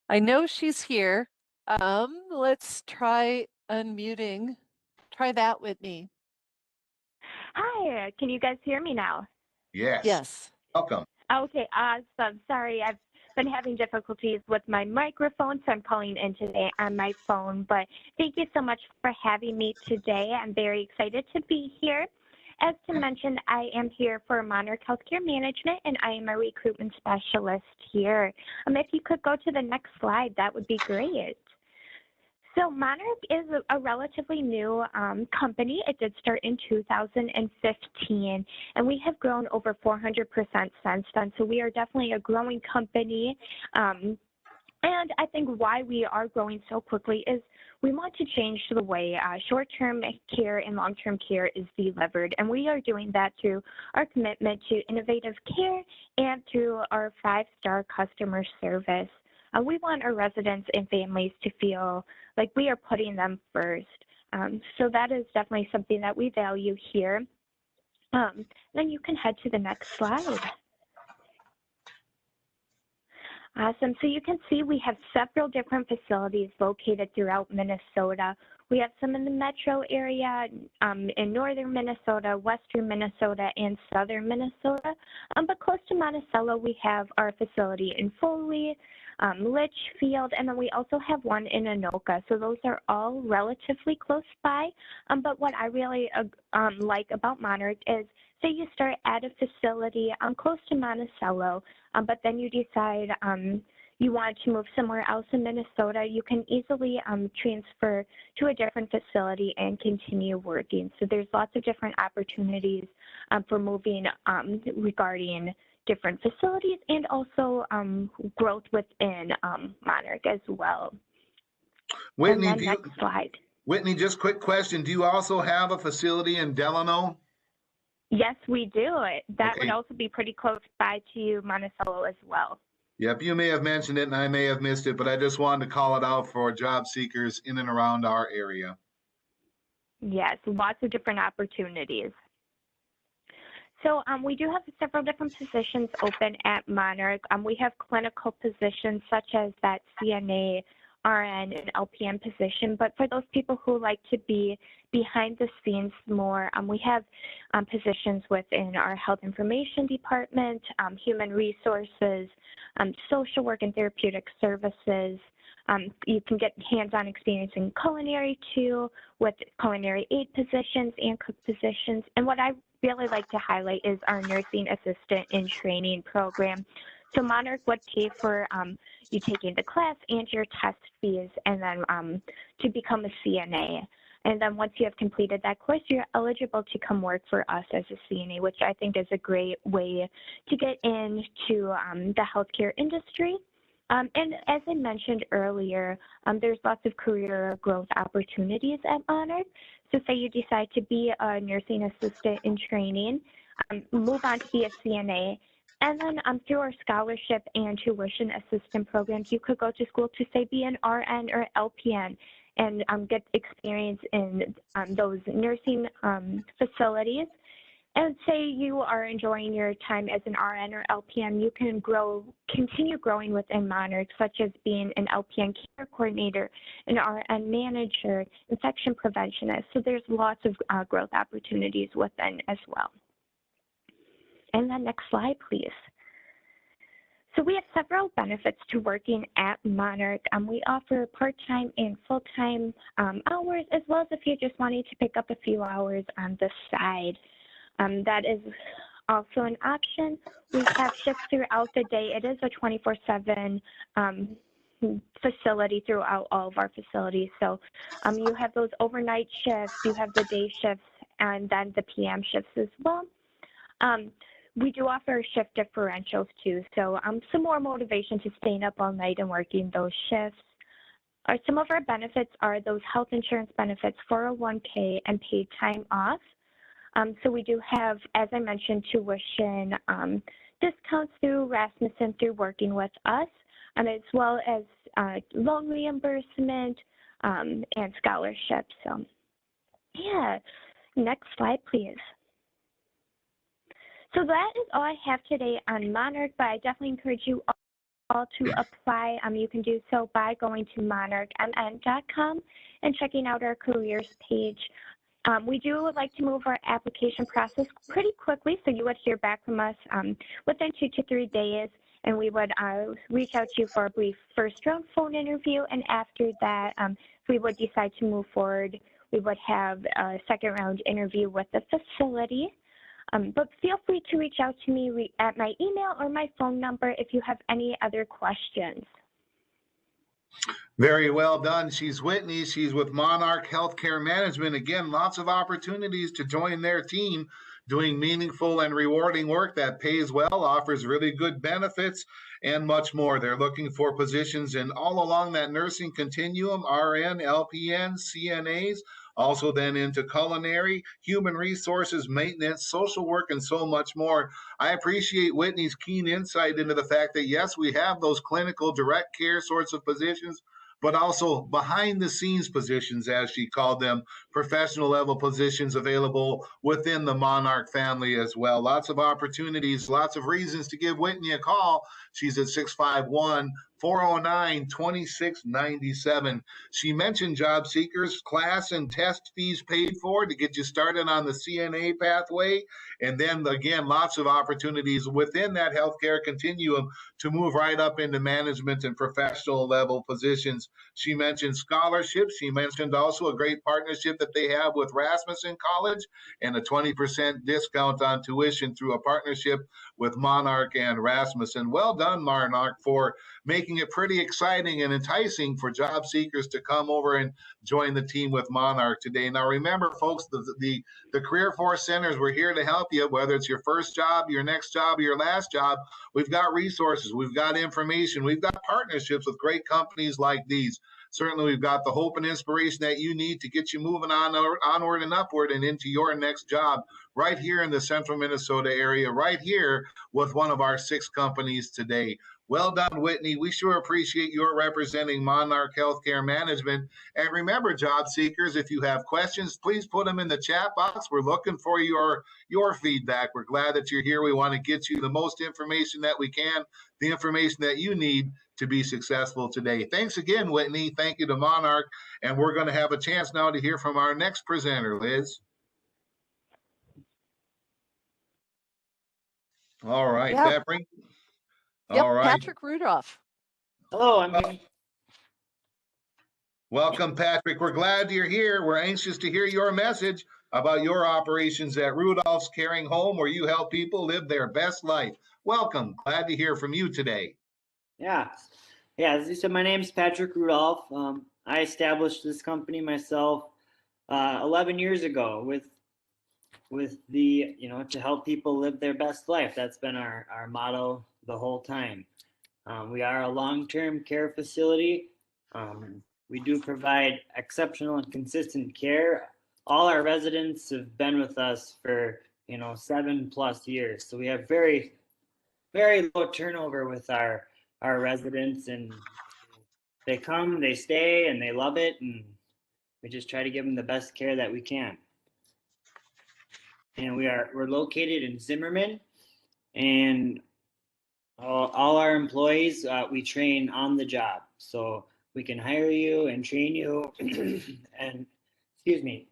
I know she's here. Let's try unmuting. Try that, Whitney. Hi, can you guys hear me now? Yes. Yes. Welcome. Okay, awesome. Sorry, I've been having difficulties with my microphone, so I'm calling in today on my phone. But thank you so much for having me today. I'm very excited to be here. As Tim mentioned, I am here for Monarch Healthcare Management, and I am a recruitment specialist here. If you could go to the next slide, that would be great. So Monarch is a relatively new company. It did start in 2015, and we have grown over 400% since then. So we are definitely a growing company. And I think why we are growing so quickly is we want to change the way short-term care and long-term care is delivered. And we are doing that through our commitment to innovative care and through our 5-star customer service. We want our residents and families to feel like we are putting them first. So that is definitely something that we value here. Then you can head to the next slide. Awesome. So you can see we have several different facilities located throughout Minnesota. We have some in the metro area, in northern Minnesota, western Minnesota, and southern Minnesota. But close to Monticello, we have our facility in Foley, Litchfield, and then we also have one in Anoka. So those are all relatively close by. But what I really like about Monarch is, say you start at a facility close to Monticello, but then you decide you want to move somewhere else in Minnesota, you can easily transfer to a different facility and continue working. So there's lots of different opportunities for moving regarding different facilities and also growth within Monarch as well. Whitney, and then next slide. Whitney, just quick question. Do you also have a facility in Delano? Yes, we do. That Okay. would also be pretty close by to Monticello as well. Yep, you may have mentioned it and I may have missed it, but I just wanted to call it out for job seekers in and around our area. Yes, lots of different opportunities. So we do have several different positions open at Monarch. We have clinical positions such as that CNA, RN, and LPN position, but for those people who like to be behind the scenes more, we have positions within our health information department, human resources, social work and therapeutic services. You can get hands-on experience in culinary too, with culinary aid positions and cook positions. And what I really like to highlight is our nursing assistant in training program. So Monarch would pay for you taking the class and your test fees, and then to become a CNA. And then once you have completed that course, you're eligible to come work for us as a CNA, which I think is a great way to get into the healthcare industry. And as I mentioned earlier, there's lots of career growth opportunities at Monarch. So say you decide to be a nursing assistant in training, move on to be a CNA, and then through our scholarship and tuition assistant programs, you could go to school to say be an RN or LPN and get experience in those nursing facilities. And say you are enjoying your time as an RN or LPN, you can continue growing within Monarch, such as being an LPN care coordinator, an RN manager, infection preventionist. So there's lots of growth opportunities within as well. And then next slide, please. So we have several benefits to working at Monarch. We offer part-time and full-time hours, as well as if you're just wanting to pick up a few hours on the side. That is also an option. We have shifts throughout the day. It is a 24/7 facility throughout all of our facilities. So you have those overnight shifts, you have the day shifts, and then the PM shifts as well. We do offer shift differentials too, so some more motivation to staying up all night and working those shifts. Some of our benefits are those health insurance benefits, 401k, and paid time off. So we do have, as I mentioned, tuition discounts through Rasmussen through working with us, as well as loan reimbursement and scholarships. So yeah, next slide, please. So that is all I have today on Monarch, but I definitely encourage you all to apply. You can do so by going to monarchmn.com and checking out our careers page. We do like to move our application process pretty quickly, so you would hear back from us within 2 to 3 days, and we would reach out to you for a brief first round phone interview, and after that, if we would decide to move forward, we would have a second round interview with the facility. But feel free to reach out to me at my email or my phone number if you have any other questions. Very well done. She's Whitney. She's with Monarch Healthcare Management. Again, lots of opportunities to join their team, doing meaningful and rewarding work that pays well, offers really good benefits, and much more. They're looking for positions in all along that nursing continuum, RN, LPN, CNAs, also then into culinary, human resources, maintenance, social work, and so much more. I appreciate Whitney's keen insight into the fact that, yes, we have those clinical direct care sorts of positions, but also behind the scenes positions, as she called them, professional level positions available within the Monarch family as well. Lots of opportunities, lots of reasons to give Whitney a call. She's at 651-409-2697. She mentioned job seekers, class and test fees paid for to get you started on the CNA pathway. And then again, lots of opportunities within that healthcare continuum to move right up into management and professional level positions. She mentioned scholarships. She mentioned also a great partnership that they have with Rasmussen College and a 20% discount on tuition through a partnership with Monarch and Rasmussen. Well done, Monarch, for making making it pretty exciting and enticing for job seekers to come over and join the team with Monarch today. Now, remember, folks, the Career Force Centers, we're here to help you, whether it's your first job, your next job, or your last job. We've got resources, we've got information, we've got partnerships with great companies like these. Certainly, we've got the hope and inspiration that you need to get you moving onward and upward and into your next job right here in the central Minnesota area, right here with one of our 6 companies today. Well done, Whitney. We sure appreciate your representing Monarch Healthcare Management. And remember, job seekers, if you have questions, please put them in the chat box. We're looking for your feedback. We're glad that you're here. We want to get you the most information that we can, the information that you need to be successful today. Thanks again, Whitney. Thank you to Monarch. And we're going to have a chance now to hear from our next presenter, Liz. All right, Yeah. that brings. Yep, All right. Patrick Rudolph. Hello, I'm here. Welcome, Patrick. We're glad you're here. We're anxious to hear your message about your operations at Rudolph's Caring Home, where you help people live their best life. Welcome. Glad to hear from you today. Yeah, as you said, my name is Patrick Rudolph. I established this company myself 11 years ago with the, to help people live their best life. That's been our motto the whole time. We are a long-term care facility. We do provide exceptional and consistent care. All our residents have been with us for 7+ years. So we have very, very low turnover with our residents, and they come, they stay, and they love it, and we just try to give them the best care that we can. And we're located in Zimmerman, and all our employees, we train on the job. So we can hire you and train you and excuse me.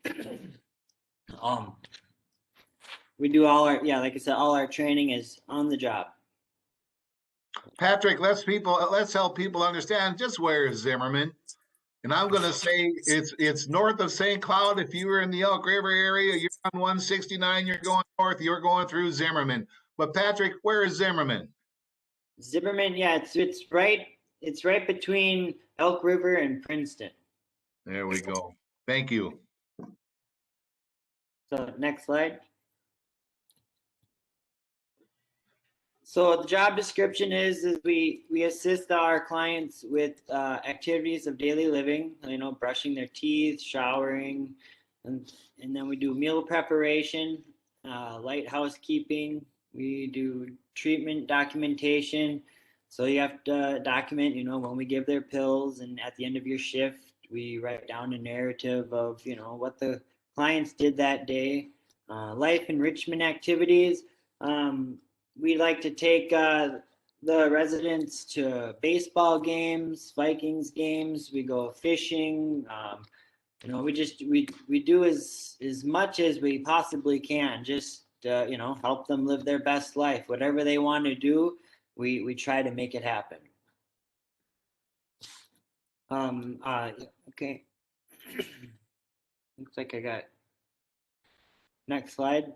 We do all our, like I said, all our training is on the job. Patrick, let's help people understand just where is Zimmerman. And I'm going to say it's north of St. Cloud. If you were in the Elk River area, you're on 169, you're going north, you're going through Zimmerman. But Patrick, where is Zimmerman? Zimmerman, yeah, it's right between Elk River and Princeton. There we go. Thank you. So next slide. So the job description is we assist our clients with activities of daily living, brushing their teeth, showering, and then we do meal preparation, light housekeeping. We do treatment documentation. So you have to document, when we give their pills, and at the end of your shift, we write down a narrative of, what the clients did that day. Life enrichment activities. We like to take the residents to baseball games, Vikings games. We go fishing. We do as much as we possibly can. Just help them live their best life. Whatever they want to do, we try to make it happen. Okay. Looks like I got next slide.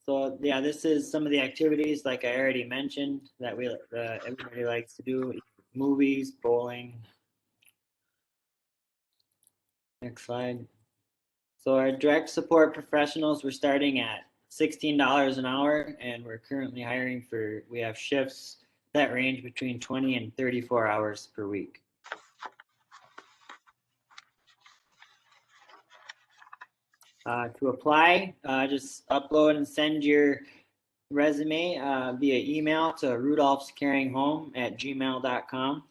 So yeah, this is some of the activities, like I already mentioned, that everybody likes to do: movies, bowling. Next slide. So our direct support professionals, we're starting at $16 an hour, and we're currently hiring we have shifts that range between 20 and 34 hours per week. To apply, just upload and send your resume via email to rudolphscaringhome@gmail.com.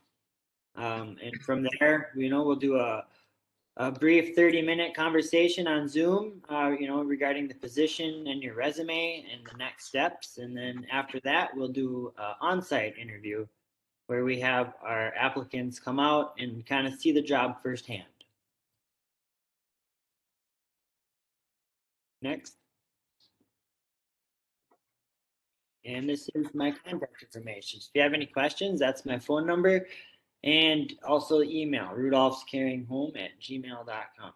And from there, we'll do a brief 30-minute conversation on Zoom, regarding the position and your resume and the next steps. And then after that, we'll do an on-site interview where we have our applicants come out and kind of see the job firsthand. Next. And this is my contact information. If you have any questions, that's my phone number, and also email, rudolphscaringhome@gmail.com.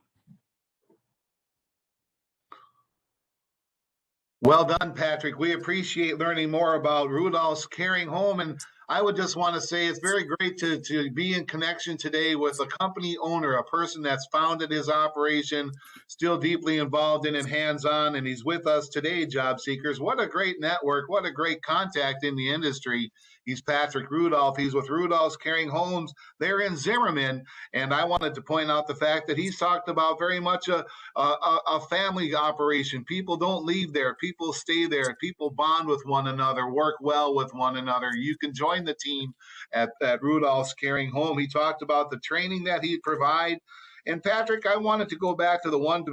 Well done, Patrick. We appreciate learning more about Rudolph's Caring Home. And I would just want to say it's very great to be in connection today with a company owner, a person that's founded his operation, still deeply involved in and hands-on, and he's with us today, job seekers. What a great network. What a great contact in the industry. He's Patrick Rudolph. He's with Rudolph's Caring Homes. They're in Zimmerman. And I wanted to point out the fact that he's talked about very much a family operation. People don't leave there. People stay there. People bond with one another, work well with one another. You can join the team at Rudolph's Caring Home. He talked about the training that he provide. And Patrick, I wanted to go back to the one,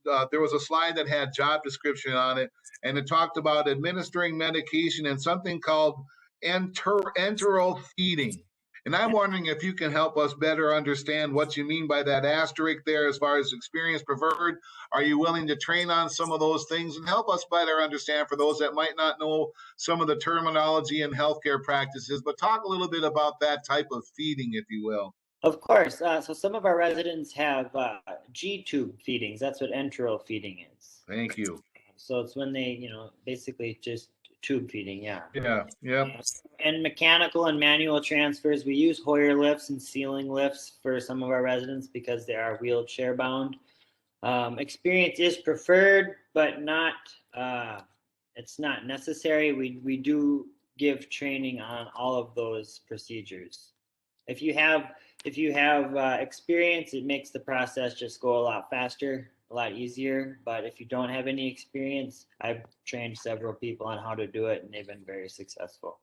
there was a slide that had job description on it, and it talked about administering medication and something called enteral feeding. And I'm wondering if you can help us better understand what you mean by that asterisk there as far as experience preferred. Are you willing to train on some of those things and help us better understand for those that might not know some of the terminology and healthcare practices, but talk a little bit about that type of feeding, if you will. Of course. So some of our residents have G-tube feedings. That's what enteral feeding is. Thank you. So it's when they, basically just tube feeding, yeah. Yeah. And mechanical and manual transfers, we use Hoyer lifts and ceiling lifts for some of our residents because they are wheelchair bound. Experience is preferred, but not it's not necessary. We do give training on all of those procedures. If you have experience, it makes the process just go a lot faster, a lot easier. But if you don't have any experience, I've trained several people on how to do it, and they've been very successful.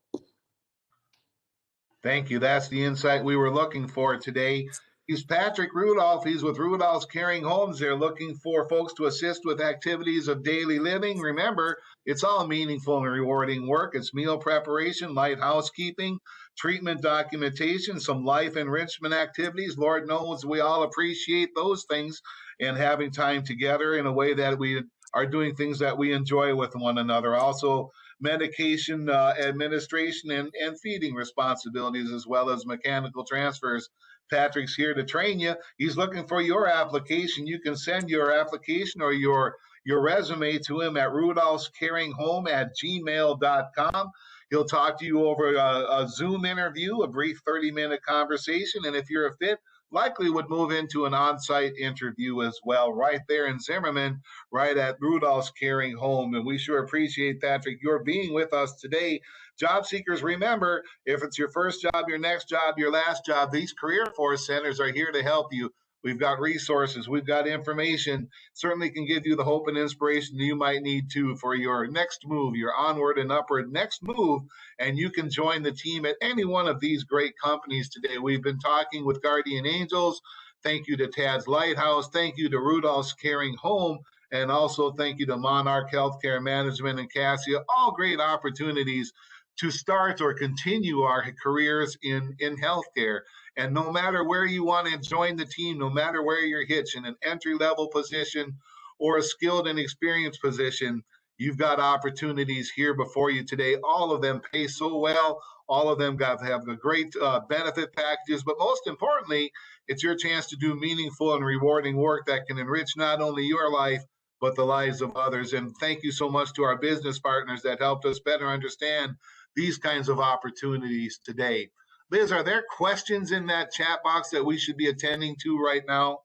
Thank you. That's the insight we were looking for today. He's Patrick Rudolph. He's with Rudolph's Caring Homes. They're looking for folks to assist with activities of daily living. Remember, it's all meaningful and rewarding work. It's meal preparation, light housekeeping, treatment documentation, some life enrichment activities. Lord knows we all appreciate those things and having time together in a way that we are doing things that we enjoy with one another. Also, medication administration and feeding responsibilities, as well as mechanical transfers. Patrick's here to train you. He's looking for your application. You can send your application or your resume to him at rudolphscaringhome@gmail.com. He'll talk to you over a Zoom interview, a brief 30-minute conversation, and if you're a fit, likely would move into an on-site interview as well, right there in Zimmerman, right at Rudolph's Caring Home. And we sure appreciate, Patrick, your being with us today. Job seekers, remember, if it's your first job, your next job, your last job, these career force centers are here to help you. We've got resources, we've got information, certainly can give you the hope and inspiration you might need to for your next move, your onward and upward next move. And you can join the team at any one of these great companies today. We've been talking with Guardian Angels. Thank you to Tad's Lighthouse. Thank you to Rudolph's Caring Home. And also thank you to Monarch Healthcare Management and Cassia. All great opportunities to start or continue our careers in healthcare. And no matter where you want to join the team, no matter where you're hitched, in an entry-level position or a skilled and experienced position, you've got opportunities here before you today. All of them pay so well. All of them have a great benefit packages. But most importantly, it's your chance to do meaningful and rewarding work that can enrich not only your life, but the lives of others. And thank you so much to our business partners that helped us better understand these kinds of opportunities today. Liz, are there questions in that chat box that we should be attending to right now?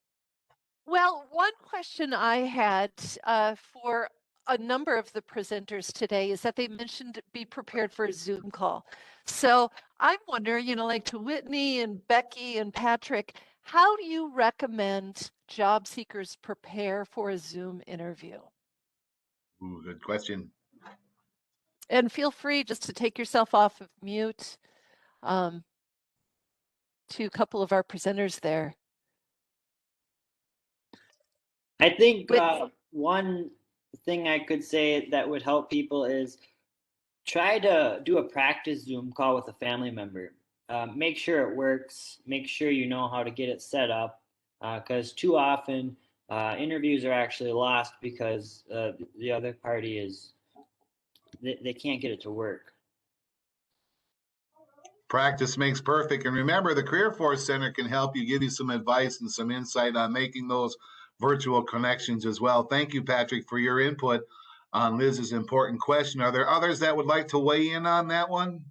Well, one question I had for a number of the presenters today is that they mentioned be prepared for a Zoom call. So I'm wondering, like to Whitney and Becky and Patrick, how do you recommend job seekers prepare for a Zoom interview? Ooh, good question. And feel free just to take yourself off of mute. To a couple of our presenters there. I think one thing I could say that would help people is try to do a practice Zoom call with a family member. Make sure it works. Make sure you know how to get it set up, because too often interviews are actually lost because the other party they can't get it to work. Practice makes perfect. And remember, the Career Force Center can help you, give you some advice and some insight on making those virtual connections as well. Thank you, Patrick, for your input. on Liz's important question. Are there others that would like to weigh in on that one?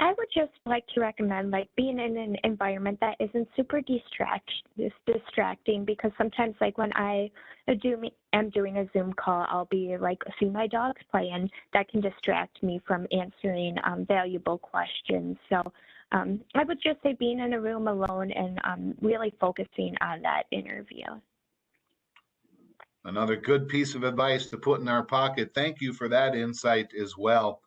I would just like to recommend like being in an environment that isn't super distracting, because sometimes like when I am doing a Zoom call, I'll be like seeing my dogs play, and that can distract me from answering valuable questions. So I would just say being in a room alone and really focusing on that interview. Another good piece of advice to put in our pocket. Thank you for that insight as well.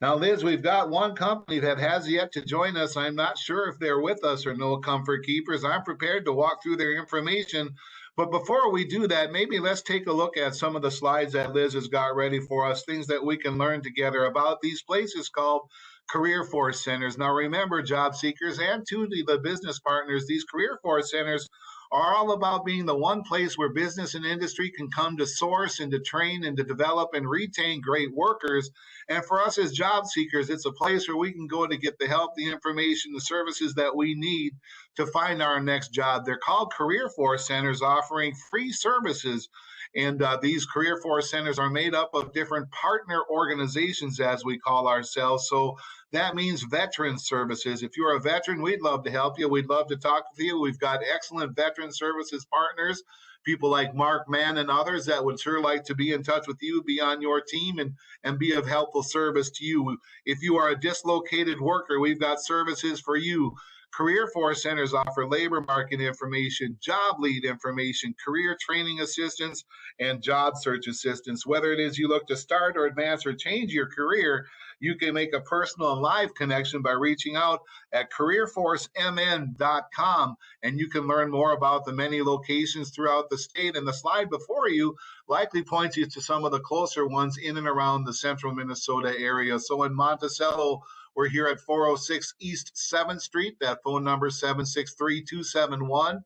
Now, Liz, we've got one company that has yet to join us. I'm not sure if they're with us or no, Comfort Keepers. I'm prepared to walk through their information. But before we do that, maybe let's take a look at some of the slides that Liz has got ready for us, things that we can learn together about these places called Career Force Centers. Now, remember, job seekers and to the business partners, these Career Force Centers are all about being the one place where business and industry can come to source and to train and to develop and retain great workers. And for us as job seekers, it's a place where we can go to get the help, the information, the services that we need to find our next job. They're called Career Force Centers, offering free services. And these Career Force Centers are made up of different partner organizations, as we call ourselves. So that means veteran services. If you're a veteran, we'd love to help you. We'd love to talk with you. We've got excellent veteran services partners, people like Mark Mann and others that would sure like to be in touch with you, be on your team, and be of helpful service to you. If you are a dislocated worker, we've got services for you. Career Force Centers offer labor market information, job lead information, career training assistance, and job search assistance. Whether it is you look to start or advance or change your career, you can make a personal and live connection by reaching out at careerforcemn.com, and you can learn more about the many locations throughout the state. And the slide before you likely points you to some of the closer ones in and around the central Minnesota area. So in Monticello, we're here at 406 East 7th Street. That phone number is 763-271-3700.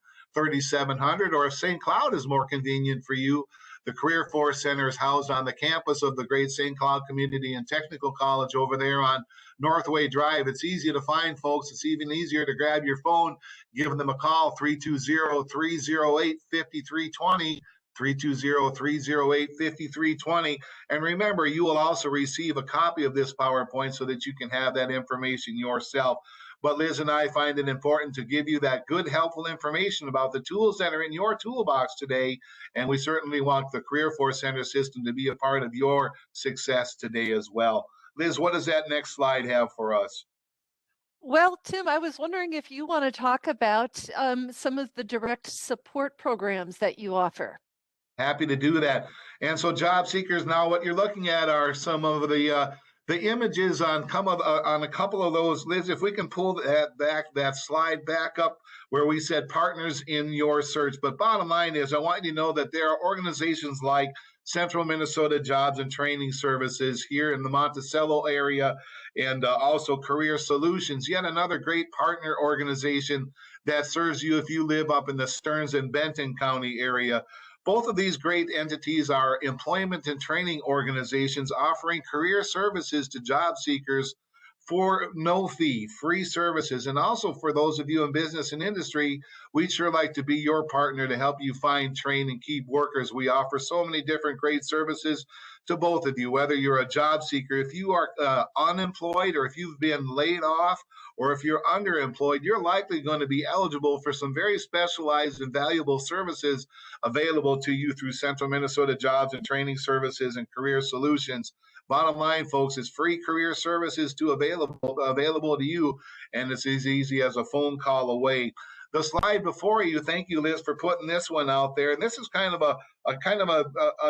Or if St. Cloud is more convenient for you, the Career Force Center is housed on the campus of the great St. Cloud Community and Technical College over there on Northway Drive. It's easy to find, folks. It's even easier to grab your phone, give them a call, 320-308-5320. 320-308-5320. And remember, you will also receive a copy of this PowerPoint so that you can have that information yourself. But Liz and I find it important to give you that good, helpful information about the tools that are in your toolbox today. And we certainly want the Career Force Center system to be a part of your success today as well. Liz, what does that next slide have for us? Well, Tim, I was wondering if you want to talk about some of the direct support programs that you offer. Happy to do that. And so job seekers, now what you're looking at are some of the images on a couple of those. Liz, if we can pull that slide back up where we said partners in your search. But bottom line is, I want you to know that there are organizations like Central Minnesota Jobs and Training Services here in the Monticello area, and also Career Solutions, yet another great partner organization that serves you if you live up in the Stearns and Benton County area. Both of these great entities are employment and training organizations offering career services to job seekers for no fee, free services. And also for those of you in business and industry, we'd sure like to be your partner to help you find, train, and keep workers. We offer so many different great services to both of you, whether you're a job seeker, if you are unemployed, or if you've been laid off, or if you're underemployed, you're likely going to be eligible for some very specialized and valuable services available to you through Central Minnesota Jobs and Training Services and Career Solutions. Bottom line, folks, is free career services available to you, and it's as easy as a phone call away. The slide before you, thank you, Liz, for putting this one out there. And this is kind of a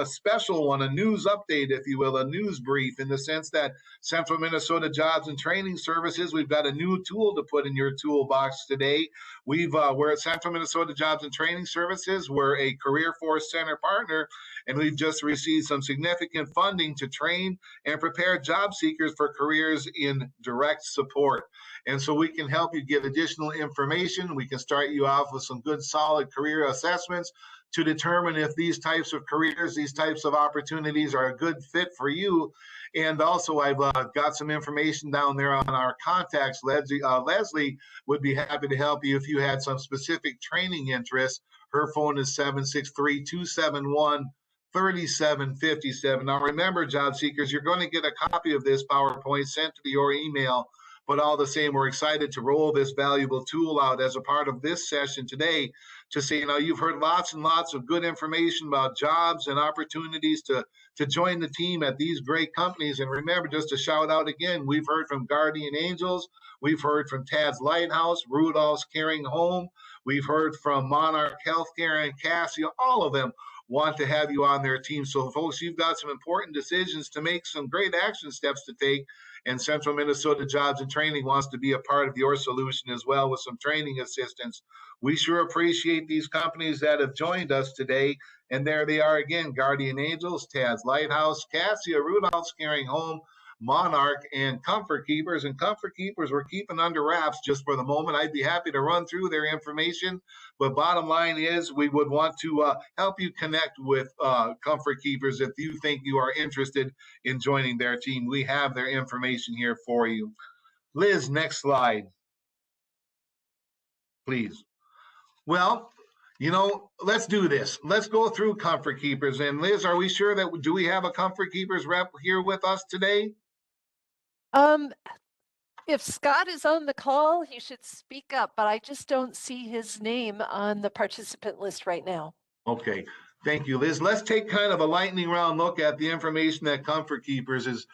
special one, a news update, if you will, a news brief, in the sense that Central Minnesota Jobs and Training Services, we've got a new tool to put in your toolbox today. We're at Central Minnesota Jobs and Training Services. We're a Career Force Center partner, and we've just received some significant funding to train and prepare job seekers for careers in direct support. And so we can help you get additional information. We can start you off with some good, solid career assessments to determine if these types of careers, these types of opportunities are a good fit for you. And also, I've got some information down there on our contacts. Leslie would be happy to help you if you had some specific training interests. Her phone is 763-271-3757. Now remember, job seekers, you're going to get a copy of this PowerPoint sent to your email, but all the same, we're excited to roll this valuable tool out as a part of this session today to say, you've heard lots and lots of good information about jobs and opportunities to join the team at these great companies. And remember, just to shout out again, we've heard from Guardian Angels, we've heard from Tad's Lighthouse, Rudolph's Caring Home, we've heard from Monarch Healthcare and Cassia. All of them want to have you on their team. So folks, you've got some important decisions to make, some great action steps to take, and Central Minnesota Jobs and Training wants to be a part of your solution as well with some training assistance. We sure appreciate these companies that have joined us today. And there they are again, Guardian Angels, Tad's Lighthouse, Cassia, Rudolph's Caring Home, Monarch, and Comfort Keepers. And Comfort Keepers we're keeping under wraps just for the moment. I'd be happy to run through their information, but bottom line is we would want to help you connect with Comfort Keepers if you think you are interested in joining their team. We have their information here for you. Liz, next slide, please. Well, let's do this. Let's go through Comfort Keepers. And Liz, are we sure that do we have a Comfort Keepers rep here with us today? If Scott is on the call, he should speak up, but I just don't see his name on the participant list right now. Okay, thank you, Liz. Let's take kind of a lightning round look at the information that Comfort Keepers is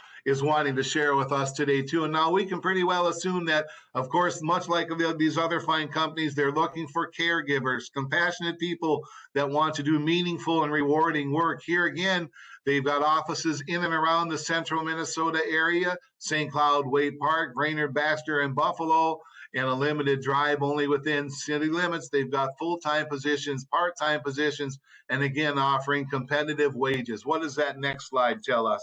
wanting to share with us today too. And now we can pretty well assume that, of course, much like these other fine companies, they're looking for caregivers, compassionate people that want to do meaningful and rewarding work. Here again, they've got offices in and around the central Minnesota area, St. Cloud, Wade Park, Brainerd, Baxter, and Buffalo, and a limited drive only within city limits. They've got full-time positions, part-time positions, and again, offering competitive wages. What does that next slide tell us?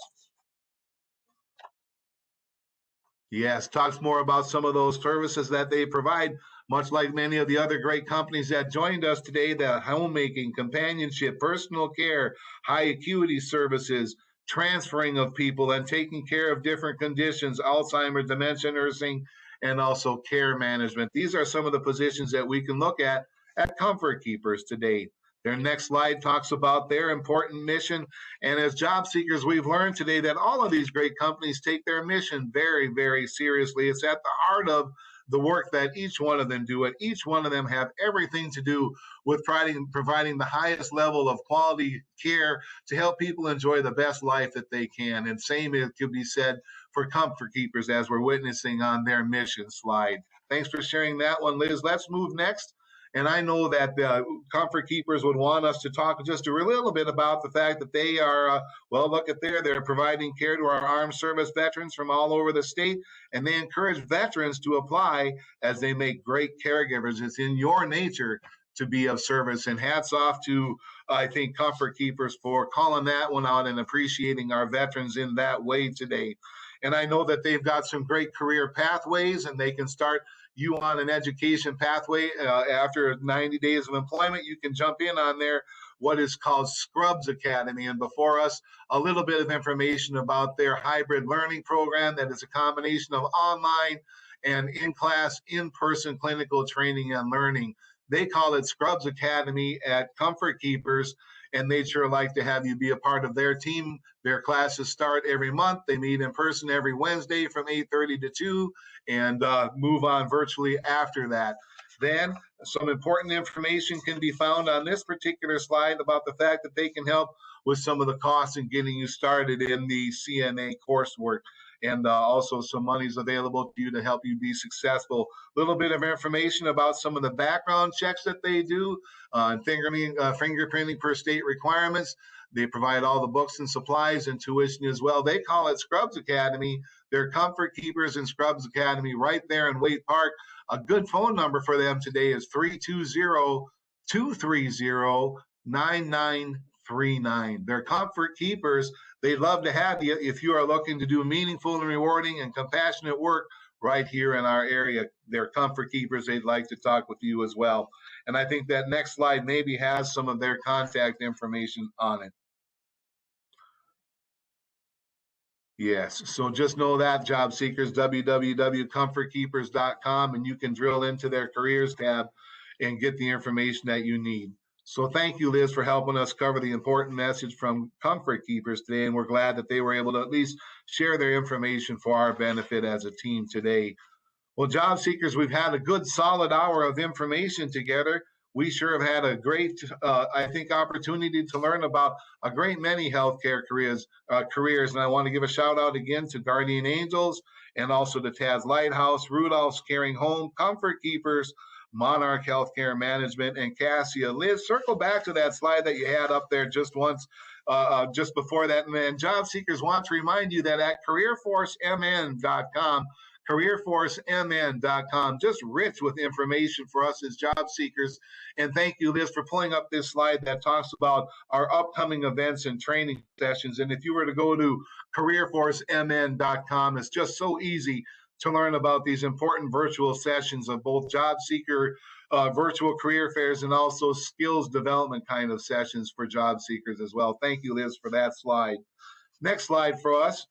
Yes, talks more about some of those services that they provide, much like many of the other great companies that joined us today, the homemaking, companionship, personal care, high acuity services, transferring of people and taking care of different conditions, Alzheimer's, dementia nursing, and also care management. These are some of the positions that we can look at Comfort Keepers today. Their next slide talks about their important mission. And as job seekers, we've learned today that all of these great companies take their mission very, very seriously. It's at the heart of the work that each one of them do. And each one of them have everything to do with providing the highest level of quality care to help people enjoy the best life that they can. And same it could be said for Comfort Keepers as we're witnessing on their mission slide. Thanks for sharing that one, Liz. Let's move next. And I know that the Comfort Keepers would want us to talk just a little bit about the fact that they are, well, look at there, they're providing care to our armed service veterans from all over the state, and they encourage veterans to apply as they make great caregivers. It's in your nature to be of service, and hats off to, I think, Comfort Keepers for calling that one out and appreciating our veterans in that way today. And I know that they've got some great career pathways, and they can start you on an education pathway. After 90 days of employment, you can jump in on their what is called Scrubs Academy. And before us, a little bit of information about their hybrid learning program that is a combination of online and in-class, in-person clinical training and learning. They call it Scrubs Academy at Comfort Keepers, and they'd sure like to have you be a part of their team. Their classes start every month. They meet in person every Wednesday from 8:30 to 2 and move on virtually after that. Then some important information can be found on this particular slide about the fact that they can help with some of the costs in getting you started in the CNA coursework. And also some money's available to you to help you be successful. A little bit of information about some of the background checks that they do, fingerprinting per state requirements. They provide all the books and supplies and tuition as well. They call it Scrubs Academy. They're Comfort Keepers in Scrubs Academy right there in Wade Park. A good phone number for them today is 320-230-9939. They're Comfort Keepers. They'd love to have you if you are looking to do meaningful and rewarding and compassionate work right here in our area. They're Comfort Keepers. They'd like to talk with you as well. And I think that next slide maybe has some of their contact information on it. Yes, so just know that, job seekers, www.comfortkeepers.com, and you can drill into their careers tab and get the information that you need. So thank you, Liz, for helping us cover the important message from Comfort Keepers today. And we're glad that they were able to at least share their information for our benefit as a team today. Well, job seekers, we've had a good solid hour of information together. We sure have had a great, I think, opportunity to learn about a great many healthcare careers. And I want to give a shout out again to Guardian Angels and also to Taz Lighthouse, Rudolph's Caring Home, Comfort Keepers, Monarch Healthcare Management, and Cassia. Liz, circle back to that slide that you had up there just once, just before that. And job seekers want to remind you that at careerforcemn.com, careerforcemn.com, just rich with information for us as job seekers. And thank you, Liz, for pulling up this slide that talks about our upcoming events and training sessions. And if you were to go to careerforcemn.com, it's just so easy to learn about these important virtual sessions of both job seeker virtual career fairs and also skills development kind of sessions for job seekers as well. Thank you, Liz, for that slide. Next slide for us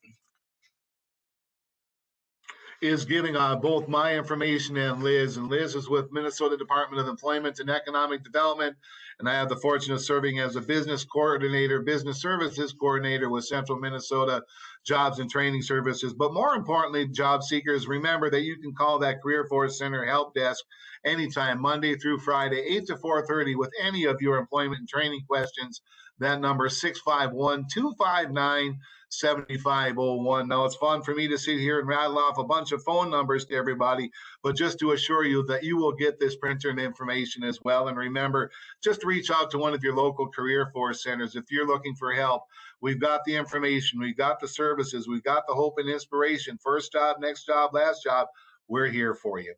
is giving both my information and Liz. And Liz is with Minnesota Department of Employment and Economic Development. And I have the fortune of serving as a business coordinator, business services coordinator with Central Minnesota Jobs and Training Services. But more importantly, job seekers, remember that you can call that Career Force Center help desk anytime, Monday through Friday, 8 to 4:30 with any of your employment and training questions. That number is 651-259-7501. Now, it's fun for me to sit here and rattle off a bunch of phone numbers to everybody, but just to assure you that you will get this printer and information as well. And remember, just reach out to one of your local Career Force centers if you're looking for help. We've got the information, we've got the services, we've got the hope and inspiration. First job, next job, last job, we're here for you.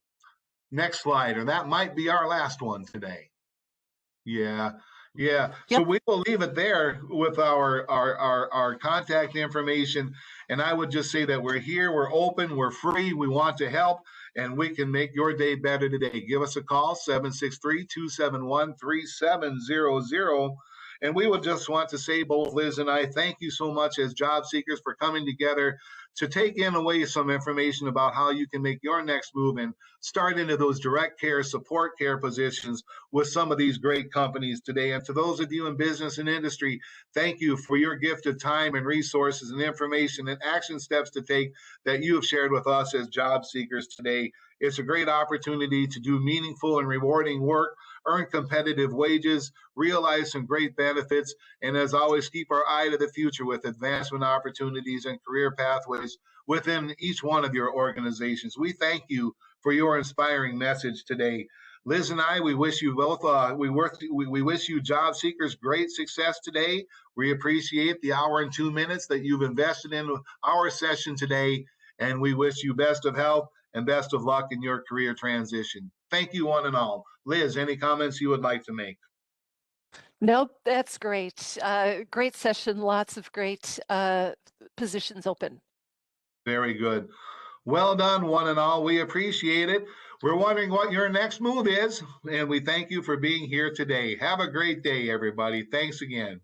Next slide, or that might be our last one today. Yeah. Yep. So we will leave it there with our contact information. And I would just say that we're here, we're open, we're free, we want to help, and we can make your day better today. Give us a call, 763-271-3700. And we would just want to say, both Liz and I, thank you so much as job seekers for coming together to take in away some information about how you can make your next move and start into those direct care, support care positions with some of these great companies today. And to those of you in business and industry, thank you for your gift of time and resources and information and action steps to take that you have shared with us as job seekers today. It's a great opportunity to do meaningful and rewarding work, earn competitive wages, realize some great benefits, and as always, keep our eye to the future with advancement opportunities and career pathways within each one of your organizations. We thank you for your inspiring message today. Liz and I, we wish you both, we wish you job seekers great success today. We appreciate the hour and 2 minutes that you've invested in our session today, and we wish you best of health and best of luck in your career transition. Thank you, one and all. Liz, any comments you would like to make? Nope, that's great. Great session, lots of great positions open. Very good. Well done, one and all. We appreciate it. We're wondering what your next move is, and we thank you for being here today. Have a great day, everybody. Thanks again.